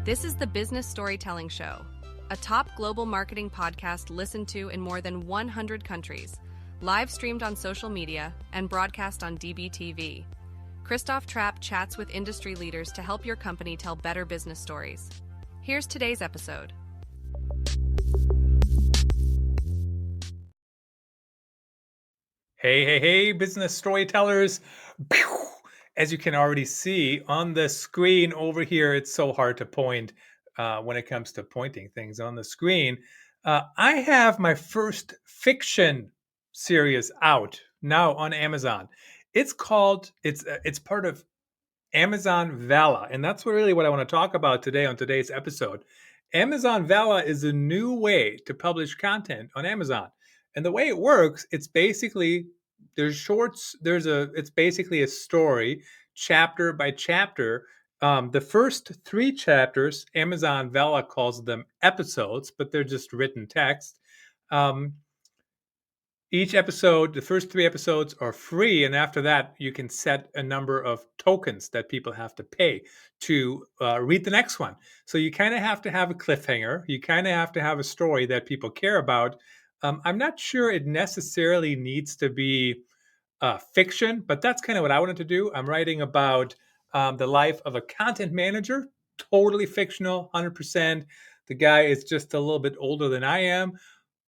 This is the Business Storytelling Show, a top global marketing podcast listened to in more than 100 countries, live streamed on social media, and broadcast on DBTV. Christoph Trapp chats with industry leaders to help your company tell better business stories. Here's today's episode. Hey, business storytellers. Pew! As you can already see on the screen over here, it's so hard to point when it comes to pointing things on the screen. I have my first fiction series out now on Amazon. It's part of Amazon Vella, and that's really what I want to talk about today on today's episode. Amazon Vella is a new way to publish content on Amazon. And the way it works, it's basically there's shorts, it's basically a story chapter by chapter. The first 3 chapters, Amazon Vella calls them episodes, but they're just written text. Um, each episode, the first 3 episodes are free, and after that, you can set a number of tokens that people have to pay to read the next one. So you kind of have to have a cliffhanger. You kind of have to have a story that people care about. I'm not sure it necessarily needs to be fiction, but that's kind of what I wanted to do. I'm writing about the life of a content manager, totally fictional, 100%. The guy is just a little bit older than I am,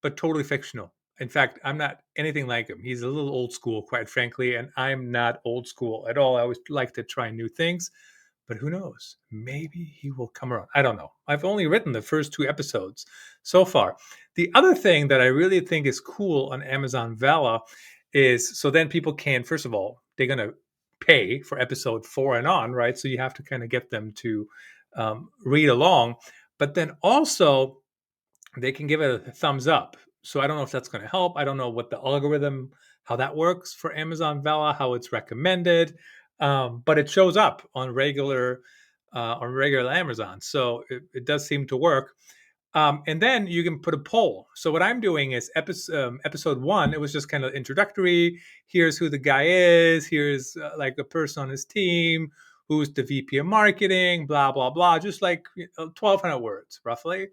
but totally fictional. In fact, I'm not anything like him. He's a little old school, quite frankly, and I'm not old school at all. I always like to try new things, but who knows? Maybe he will come around. I don't know. I've only written the first 2 episodes so far. The other thing that I really think is cool on Amazon Vella is so then people can, first of all, they're going to pay for episode 4 and on, right? So you have to kind of get them to read along. But then also, they can give it a thumbs up. So I don't know if that's going to help. I don't know what the algorithm, how that works for Amazon Vella, how it's recommended, but it shows up on regular Amazon. So it does seem to work. And then you can put a poll. So what I'm doing is episode 1. It was just kind of introductory. Here's who the guy is. Here's like a person on his team. Who's the VP of marketing? Blah blah blah. Just like 1,200 words roughly.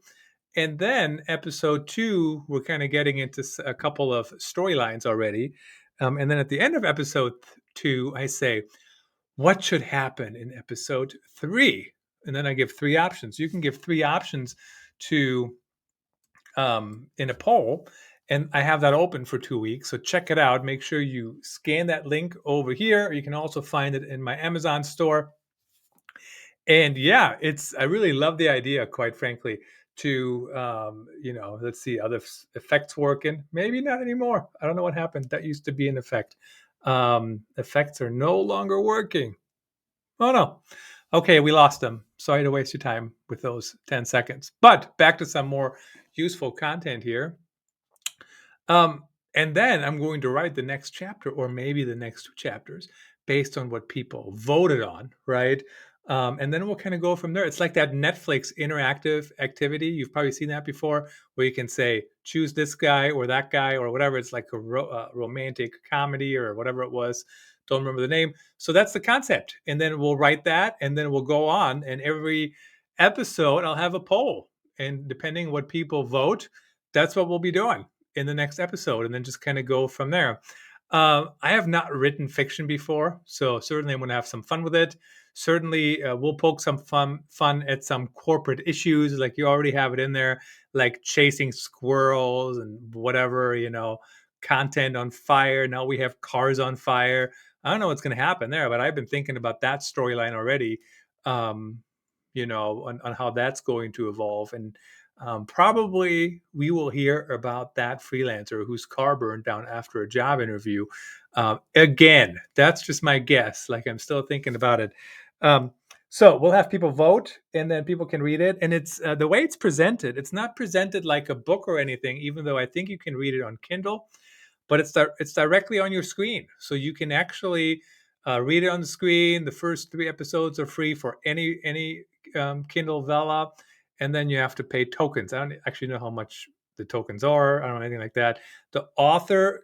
And then episode 2, we're kind of getting into a couple of storylines already. And then at the end of episode 2, I say, what should happen in episode 3? And then I give 3 options. You can give 3 options to in a poll. And I have that open for 2 weeks. So check it out. Make sure you scan that link over here. You can also find it in my Amazon store. And yeah, I really love the idea, quite frankly, to let's see, other effects working. Maybe not anymore. I don't know what happened. That used to be an effect. Effects are no longer working. Oh no. Okay, we lost them. Sorry to waste your time with those 10 seconds. But back to some more useful content here. And then I'm going to write the next chapter or maybe the next 2 chapters based on what people voted on, right? And then we'll kind of go from there. It's like that Netflix interactive activity. You've probably seen that before, where you can say, choose this guy or that guy or whatever. It's like a romantic comedy or whatever it was. Don't remember the name. So that's the concept. And then we'll write that and then we'll go on. And every episode, I'll have a poll. And depending what people vote, that's what we'll be doing in the next episode, and then just kind of go from there. I have not written fiction before, so certainly I'm going to have some fun with it. Certainly, we'll poke some fun at some corporate issues, like you already have it in there, like chasing squirrels and whatever, content on fire. Now we have cars on fire. I don't know what's going to happen there, but I've been thinking about that storyline already. On how that's going to evolve. And probably we will hear about that freelancer whose car burned down after a job interview. Again, that's just my guess. Like I'm still thinking about it. So we'll have people vote and then people can read it. And it's the way it's presented. It's not presented like a book or anything, even though I think you can read it on Kindle, but it's directly on your screen. So you can actually read it on the screen. The first 3 episodes are free for any Kindle Vella, and then you have to pay tokens. I don't actually know how much the tokens are. I don't know anything like that. The author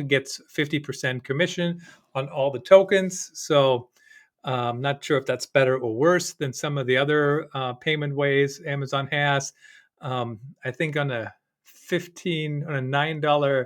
gets 50% commission on all the tokens. So Not sure if that's better or worse than some of the other payment ways Amazon has. I think on a $9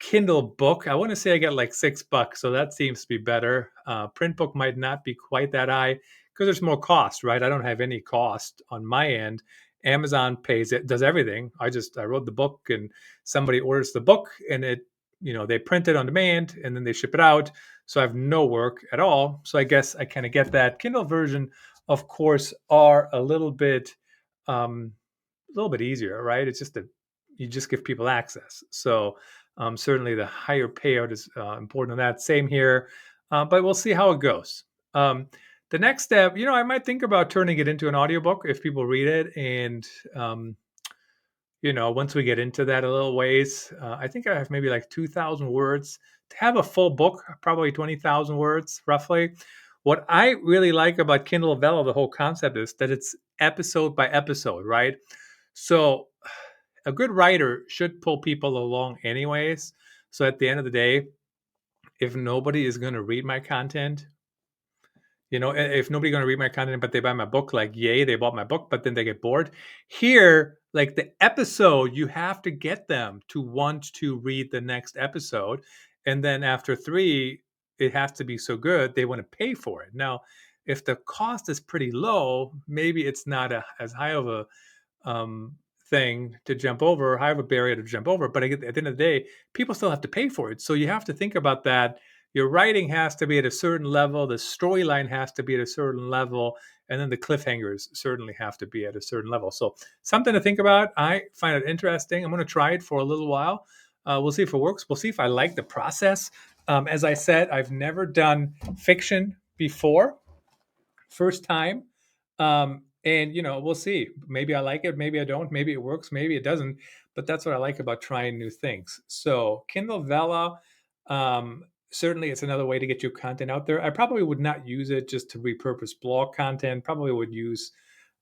Kindle book, I want to say I get like $6, so that seems to be better. Print book might not be quite that high because there's more cost, right? I don't have any cost on my end. Amazon pays it, does everything. I wrote the book, and somebody orders the book, and they print it on demand, and then they ship it out. So I have no work at all. So I guess I kind of get that. Kindle version, of course, are um, a little bit easier, right? It's just you just give people access. So certainly the higher payout is important on that. Same here, but we'll see how it goes. Um, the next step, I might think about turning it into an audiobook if people read it. And, once we get into that a little ways, I think I have maybe like 2,000 words. To have a full book, probably 20,000 words roughly. What I really like about Kindle Vella, the whole concept is that it's episode by episode, right? So a good writer should pull people along anyways. So at the end of the day, if nobody is going to read my content, if nobody's going to read my content, but they buy my book, like, yay, they bought my book, but then they get bored. Here, like the episode, you have to get them to want to read the next episode. And then after 3, it has to be so good, they want to pay for it. Now, if the cost is pretty low, maybe it's not as high of a thing to jump over, high of a barrier to jump over. But at the end of the day, people still have to pay for it. So you have to think about that. Your writing has to be at a certain level, the storyline has to be at a certain level, and then the cliffhangers certainly have to be at a certain level. So something to think about. I find it interesting. I'm going to try it for a little while. We'll see if it works. We'll see if I like the process. As I said, I've never done fiction before. First time. And we'll see. Maybe I like it, maybe I don't, maybe it works, maybe it doesn't. But that's what I like about trying new things. So Kindle Vella, certainly it's another way to get your content out there. I probably would not use it just to repurpose blog content. Probably would use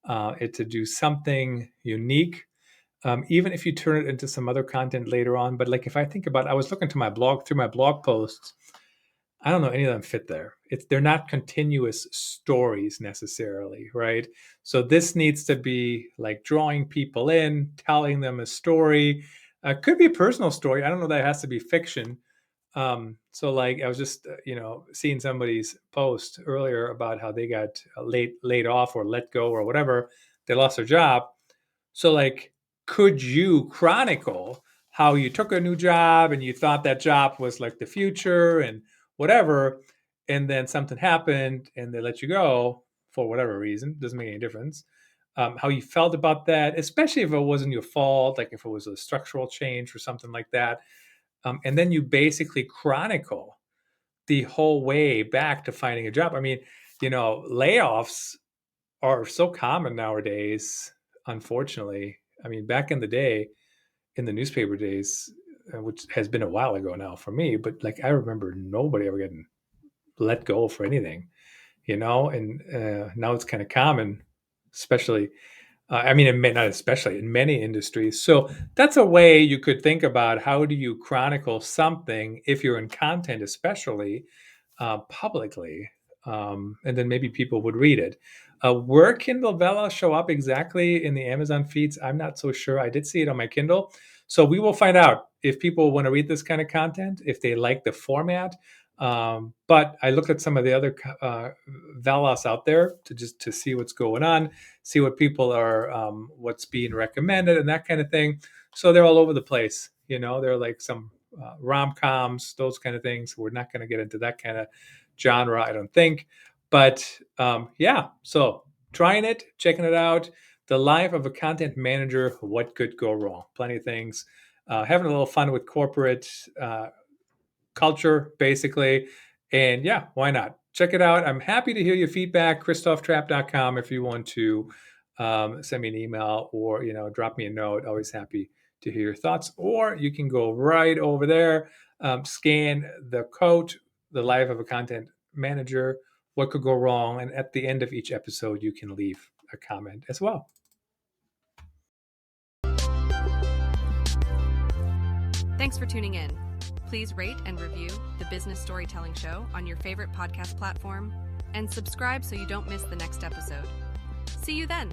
it to do something unique. Even if you turn it into some other content later on. But like if I think about, I was looking to my blog through my blog posts. I don't know any of them fit there. They're not continuous stories necessarily, right? So this needs to be like drawing people in, telling them a story. Could be a personal story. I don't know that it has to be fiction. So like I was just seeing somebody's post earlier about how they got laid off or let go or whatever. They lost their job. So like, could you chronicle how you took a new job and you thought that job was like the future and whatever, and then something happened and they let you go for whatever reason, doesn't make any difference. How you felt about that, especially if it wasn't your fault, like if it was a structural change or something like that. And then you basically chronicle the whole way back to finding a job. I mean, layoffs are so common nowadays, unfortunately. I mean, back in the day, in the newspaper days, which has been a while ago now for me, but like I remember nobody ever getting let go for anything, and now it's kind of common, especially I mean, not especially in many industries. So that's a way you could think about how do you chronicle something if you're in content, especially publicly, and then maybe people would read it. Where Kindle Vella show up exactly in the Amazon feeds, I'm not so sure. I did see it on my Kindle. So we will find out if people want to read this kind of content, if they like the format. But I looked at some of the other Velas out there to see what's going on, see what people are, what's being recommended, and that kind of thing. So they're all over the place. They're like some rom-coms, those kind of things. We're not going to get into that kind of genre, I don't think. But yeah, so trying it, checking it out. The life of a content manager, what could go wrong? Plenty of things. Having a little fun with corporate culture, basically. And yeah, why not? Check it out. I'm happy to hear your feedback. ChristophTrapp.com if you want to send me an email or, drop me a note. Always happy to hear your thoughts. Or you can go right over there, scan the code, the life of a content manager, what could go wrong. And at the end of each episode, you can leave a comment as well. Thanks for tuning in. Please rate and review the Business Storytelling Show on your favorite podcast platform. and subscribe so you don't miss the next episode. See you then!